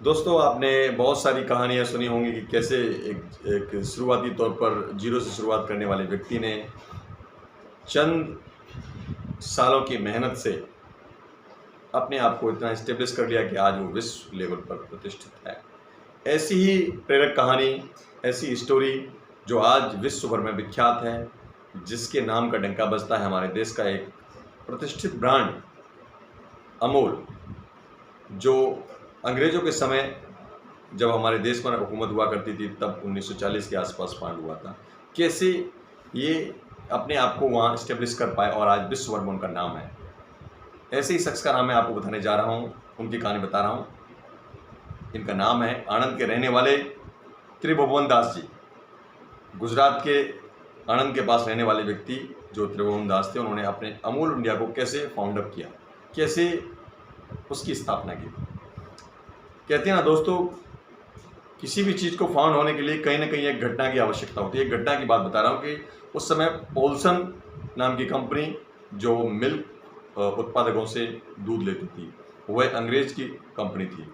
दोस्तों, आपने बहुत सारी कहानियाँ सुनी होंगी कि कैसे एक शुरुआती तौर पर ज़ीरो से शुरुआत करने वाले व्यक्ति ने चंद सालों की मेहनत से अपने आप को इतना एस्टेब्लिश कर लिया कि आज वो विश्व लेवल पर प्रतिष्ठित है। ऐसी ही प्रेरक कहानी, ऐसी स्टोरी जो आज विश्व भर में विख्यात है, जिसके नाम का डंका बजता है हमारे देश का एक प्रतिष्ठित ब्रांड अमूल, जो अंग्रेज़ों के समय जब हमारे देश पर हुकूमत हुआ करती थी तब 1940 के आसपास फाउंड हुआ था। कैसे ये अपने आप को वहाँ एस्टेब्लिश कर पाए और आज विश्व भर में उनका नाम है। ऐसे ही शख्स का नाम मैं आपको बताने जा रहा हूँ, उनकी कहानी बता रहा हूँ। इनका नाम है आणंद के रहने वाले त्रिभुवन दास जी। गुजरात के आणंद के पास रहने वाले व्यक्ति जो त्रिभुवन दास थे, उन्होंने अपने अमूल इंडिया को कैसे फाउंड अप किया, कैसे उसकी स्थापना की। कहते हैं ना दोस्तों, किसी भी चीज़ को फाउंड होने के लिए कहीं ना कहीं एक घटना की आवश्यकता होती है। एक घटना की बात बता रहा हूँ कि उस समय पोल्सन नाम की कंपनी जो मिल्क उत्पादकों से दूध लेती थी, वह अंग्रेज़ की कंपनी थी।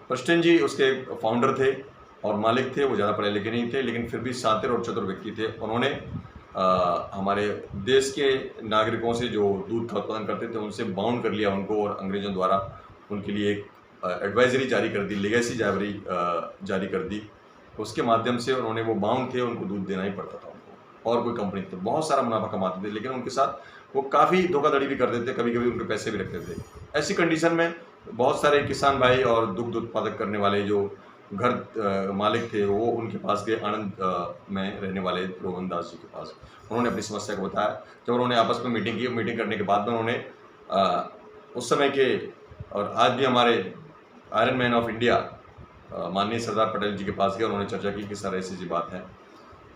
प्रेस्टन जी उसके फाउंडर थे और मालिक थे। वो ज़्यादा पढ़े लिखे नहीं थे, लेकिन फिर भी शातिर और चतुर व्यक्ति थे। उन्होंने हमारे देश के नागरिकों से जो दूध का उत्पादन करते थे उनसे बाउंड कर लिया उनको, और अंग्रेज़ों द्वारा उनके लिए एक एडवाइजरी जारी कर दी, लीगेसी जारी कर दी। उसके माध्यम से उन्होंने, वो बाउंड थे, उनको दूध देना ही पड़ता था उनको। और कोई कंपनी थी, बहुत सारा मुनाफा कमाते थे, लेकिन उनके साथ वो काफ़ी धोखाधड़ी भी करते थे, कभी कभी उनके पैसे भी रखते थे। ऐसी कंडीशन में बहुत सारे किसान भाई और दुग्ध उत्पादक करने वाले जो घर मालिक थे, वो उनके पास गए, आणंद में रहने वाले त्रिभुवन दास जी के पास। उन्होंने अपनी समस्या को बताया। जब उन्होंने आपस में मीटिंग की, मीटिंग करने के बाद में उन्होंने उस समय के और आज भी हमारे आयरन मैन ऑफ इंडिया माननीय सरदार पटेल जी के पास गए। उन्होंने चर्चा की कि सर ऐसी बात है।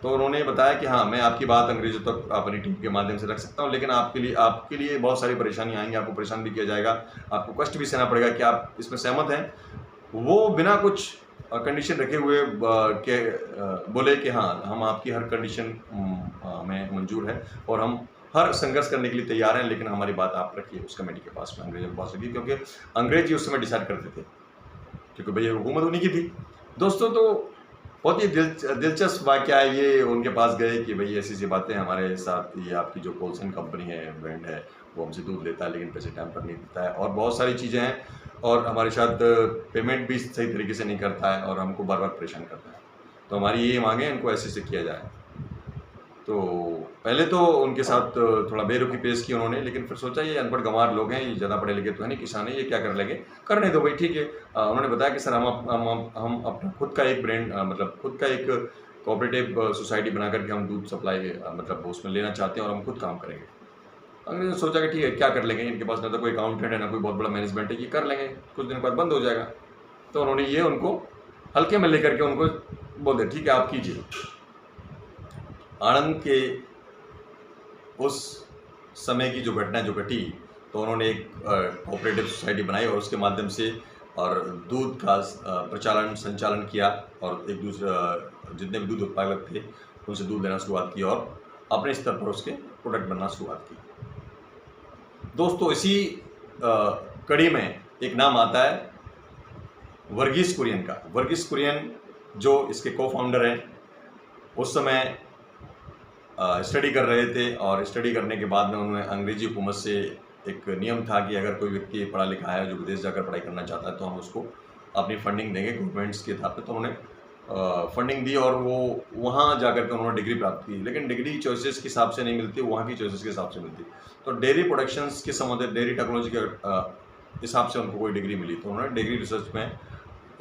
तो उन्होंने बताया कि हाँ, मैं आपकी बात अंग्रेज़ों तक अपनी टीम के माध्यम से रख सकता हूँ, लेकिन आपके लिए बहुत सारी परेशानी आएंगी, आपको परेशान भी किया जाएगा, आपको कष्ट भी सहना पड़ेगा। कि आप इसमें सहमत हैं? वो बिना कुछ कंडीशन रखे हुए बोले कि हाँ, हम आपकी हर कंडीशन हमें मंजूर है और हम हर संघर्ष करने के लिए तैयार हैं, लेकिन हमारी बात आप रखिए उस कमेटी के पास में, अंग्रेजों के पास रखिए, क्योंकि अंग्रेज ही उस समय डिसाइड करते थे, क्योंकि भैया हुकूमत उन्हीं की थी। दोस्तों, तो बहुत ही दिलचस्प वाक़या है ये। उनके पास गए कि भाई ऐसी बातें हमारे साथ, ये आपकी जो पोल्सन कंपनी है, ब्रांड है, वो हमसे दूध लेता है लेकिन पैसे टाइम पर नहीं देता है, और बहुत सारी चीज़ें हैं, और हमारे साथ पेमेंट भी सही तरीके से नहीं करता है और हमको बार बार परेशान करता है। तो हमारी ये मांगे, इनको ऐसे किया जाए। तो पहले तो उनके साथ थोड़ा बेरुखी पेश की उन्होंने, लेकिन फिर सोचा ये अनपढ़ गंवार लोग हैं, ये ज़्यादा पढ़े लिखे तो है नहीं, किसान है, ये क्या कर लेंगे, करने दो भाई, ठीक है। उन्होंने बताया कि सर हम अपना खुद का एक ब्रांड, मतलब खुद का एक कोऑपरेटिव सोसाइटी बना करके हम दूध सप्लाई मतलब उसमें लेना चाहते हैं और हम खुद काम करेंगे। अंग्रेज़ों ने सोचा कि ठीक है, क्या कर लेंगे, इनके पास ना तो कोई अकाउंटेंट है, ना कोई बहुत बड़ा मैनेजमेंट है, ये कर लेंगे, कुछ दिन बाद बंद हो जाएगा। तो उन्होंने ये उनको हल्के में लेकर के उनको बोल दिया, ठीक है आप कीजिए। आणंद के उस समय की जो घटना जो घटी, तो उन्होंने एक कोऑपरेटिव सोसाइटी बनाई और उसके माध्यम से और दूध का संचालन किया, और एक दूसरे जितने भी दूध उत्पादक थे उनसे दूध लेना शुरुआत की और अपने स्तर पर उसके प्रोडक्ट बनना शुरुआत की। दोस्तों, इसी कड़ी में एक नाम आता है वर्गीस कुरियन का। वर्गीस कुरियन जो इसके को फाउंडर हैं, उस समय स्टडी कर रहे थे, और स्टडी करने के बाद में उन्होंने अंग्रेजी हुकूमत से एक नियम था कि अगर कोई व्यक्ति पढ़ा लिखा है जो विदेश जाकर पढ़ाई करना चाहता है तो हम उसको अपनी फंडिंग देंगे गवर्नमेंट्स के आधार पर। तो उन्होंने फंडिंग दी और वो वहाँ जाकर के उन्होंने डिग्री प्राप्त की। लेकिन डिग्री चॉइसेस के हिसाब से नहीं मिलती, वहाँ की चॉइसेस के हिसाब से मिलती। तो डेयरी प्रोडक्शंस के संबंधित, डेयरी टेक्नोलॉजी के हिसाब से उनको कोई डिग्री मिली। तो उन्होंने डिग्री रिसर्च में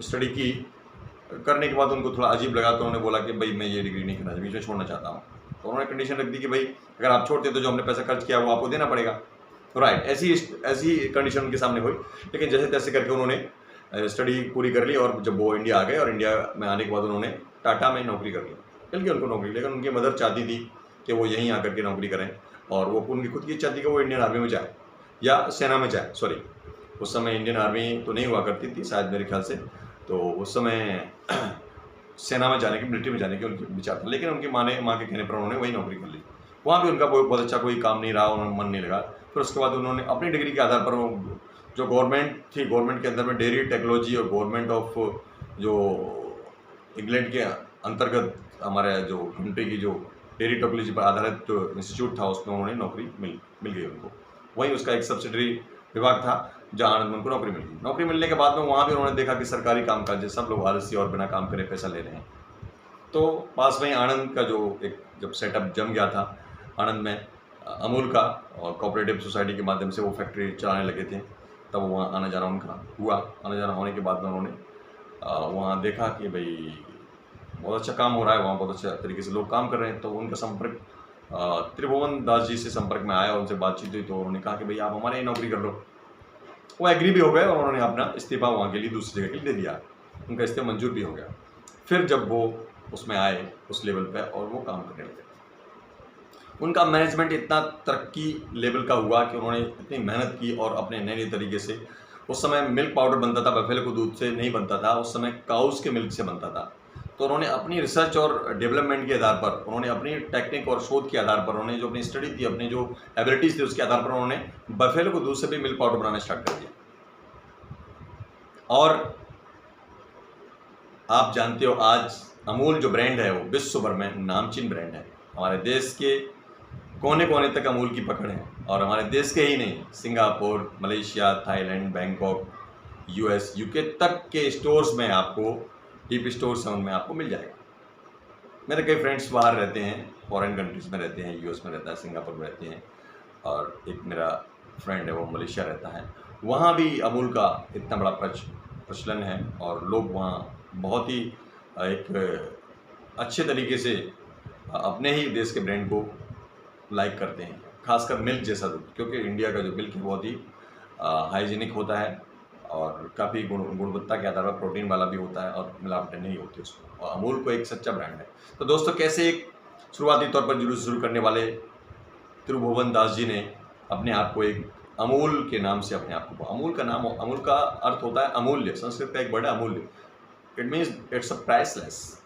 स्टडी की। करने के बाद उनको थोड़ा अजीब लगा, तो उन्होंने बोला कि भाई मैं ये डिग्री नहीं करना, बीच में छोड़ना चाहता हूँ। तो उन्होंने कंडीशन रख दी कि भाई अगर आप छोड़ते तो जो हमने पैसा खर्च किया वो आपको देना पड़ेगा। राइट, ऐसी कंडीशन उनके सामने हुई। लेकिन जैसे तैसे करके उन्होंने स्टडी पूरी कर ली, और जब वो इंडिया आ गए, और इंडिया में आने के बाद उन्होंने टाटा में नौकरी कर ली, बल्कि उनको नौकरी, लेकिन उनकी मदर चाहती थी कि वो यहीं आकर के नौकरी करें, और वो उनकी खुद की इच्छा थी कि वो इंडियन आर्मी में जाए या सेना में जाए। सॉरी, उस समय इंडियन आर्मी तो नहीं हुआ करती थी शायद, मेरे ख्याल से। तो उस समय सेना में जाने की, मिलिट्री में जाने की उनकी विचार था, लेकिन उनकी माँ के कहने पर उन्होंने वही नौकरी कर ली। वहाँ भी उनका बहुत अच्छा कोई काम नहीं रहा, उन्होंने मन नहीं लगा। फिर उसके बाद उन्होंने अपनी डिग्री के आधार पर जो गवर्नमेंट थी, गवर्नमेंट के अंदर में डेयरी टेक्नोलॉजी और गवर्नमेंट ऑफ जो इंग्लैंड के अंतर्गत हमारे जो कंट्री की जो डेयरी टेक्नोलॉजी पर आधारित जो इंस्टीट्यूट था उसमें उन्होंने नौकरी मिल गई उनको। वहीं उसका एक सब्सिडरी विभाग था जहाँ आनंद में उनको नौकरी मिल गई। नौकरी मिलने के बाद में वहाँ भी उन्होंने देखा कि सरकारी कामकाज है, सब लोग आलसी और बिना काम करे पैसा ले रहे हैं। तो पास में आनंद का जो एक जब सेटअप जम गया था आनंद में अमूल का, और कोऑपरेटिव सोसाइटी के माध्यम से वो फैक्ट्री चलाने लगे थे, तब वहाँ आना जाना उनका हुआ। आना जाना होने के बाद में उन्होंने वहाँ देखा कि भाई बहुत अच्छा काम हो रहा है, वहाँ बहुत अच्छा तरीके से लोग काम कर रहे हैं। तो उनका संपर्क त्रिभुवन दास जी से संपर्क में आया, उनसे बातचीत हुई तो उन्होंने कहा कि भाई आप हमारे यहाँ नौकरी कर लो। वो एग्री भी हो गए और उन्होंने अपना इस्तीफा वहाँ के लिए दूसरी जगह के लिए दे दिया। उनका इस्तीफा मंजूर भी हो गया। फिर जब वो उसमें आए उस लेवल पे और वो काम करने लगे, उनका मैनेजमेंट इतना तरक्की लेवल का हुआ कि उन्होंने इतनी मेहनत की और अपने नए नए तरीके से, उस समय मिल्क पाउडर बनता था, बफेलो को दूध से नहीं बनता था, उस समय काउस के मिल्क से बनता था। तो उन्होंने अपनी रिसर्च और डेवलपमेंट के आधार पर, उन्होंने अपनी टेक्निक और शोध के आधार पर, उन्होंने जो अपनी स्टडी थी, अपनी जो एबिलिटीज़ थी उसके आधार पर उन्होंने बफेलो को दूध से भी मिल्क पाउडर बनाना स्टार्ट कर दिया। और आप जानते हो आज अमूल जो ब्रांड है वो विश्व भर में नामचीन ब्रांड है। हमारे देश के कोने कोने तक अमूल की पकड़ है, और हमारे देश के ही नहीं, Singapore, Malaysia, Thailand, Bangkok, US, UK तक के स्टोर्स में आपको, डीप स्टोर्स हैं उनमें आपको मिल जाएगा। मेरे कई फ्रेंड्स बाहर रहते हैं, फॉरेन कंट्रीज़ में रहते हैं, यूएस में रहता है, सिंगापुर में रहते हैं, और एक मेरा फ्रेंड है वो मलेशिया रहता है। वहाँ भी अमूल का इतना बड़ा प्रचलन है और लोग वहाँ बहुत ही एक अच्छे तरीके से अपने ही देश के ब्रांड को लाइक करते हैं, खासकर मिल्क जैसा दूध, क्योंकि इंडिया का जो मिल्क है बहुत ही हाइजीनिक होता है और काफ़ी गुणवत्ता के आधार पर प्रोटीन वाला भी होता है और मिलावटें नहीं होती उसमें, और अमूल को एक सच्चा ब्रांड है। तो दोस्तों, कैसे एक शुरुआती तौर पर शुरू करने वाले त्रिभुवन दास जी ने अपने आप को एक अमूल के नाम से अपने आप को, अमूल का नाम, अमूल का अर्थ होता है अमूल्य, संस्कृत का एक वर्ड है अमूल्य। It means it's a priceless,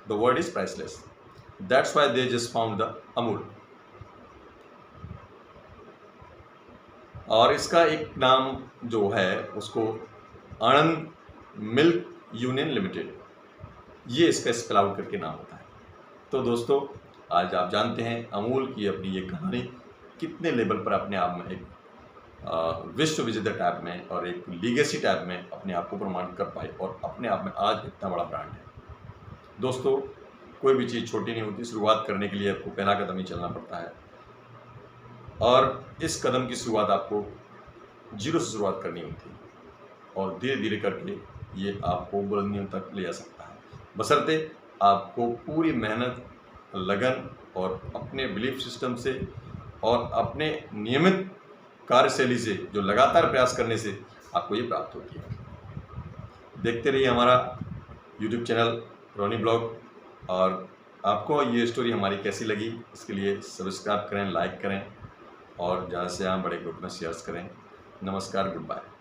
the word is priceless, that's why they just found the Amul. और इसका एक नाम जो है उसको आनंद मिल्क यूनियन लिमिटेड, ये इसका स्पेल आउट करके नाम होता है। तो दोस्तों, आज आप जानते हैं अमूल की अपनी ये कहानी कितने लेवल पर अपने आप में एक विश्व विजेता टाइप में और एक लीगेसी टाइप में अपने आप को प्रमाणित कर पाई और अपने आप में आज इतना बड़ा ब्रांड है। दोस्तों, कोई भी चीज़ छोटी नहीं होती, शुरुआत करने के लिए आपको पहला कदम ही चलना पड़ता है, और इस कदम की शुरुआत आपको जीरो से शुरुआत करनी होती है, और धीरे धीरे करके ये आपको बुलंदियों तक ले जा सकता है, बशर्ते आपको पूरी मेहनत, लगन और अपने बिलीफ सिस्टम से और अपने नियमित कार्यशैली से, जो लगातार प्रयास करने से आपको ये प्राप्त होती है। देखते रहिए हमारा YouTube चैनल रोनी ब्लॉग, और आपको ये स्टोरी हमारी कैसी लगी इसके लिए सब्सक्राइब करें, लाइक करें और ज़्यादा से ज़्यादा बड़े ग्रुप में शेयर करें। नमस्कार, गुड बाय।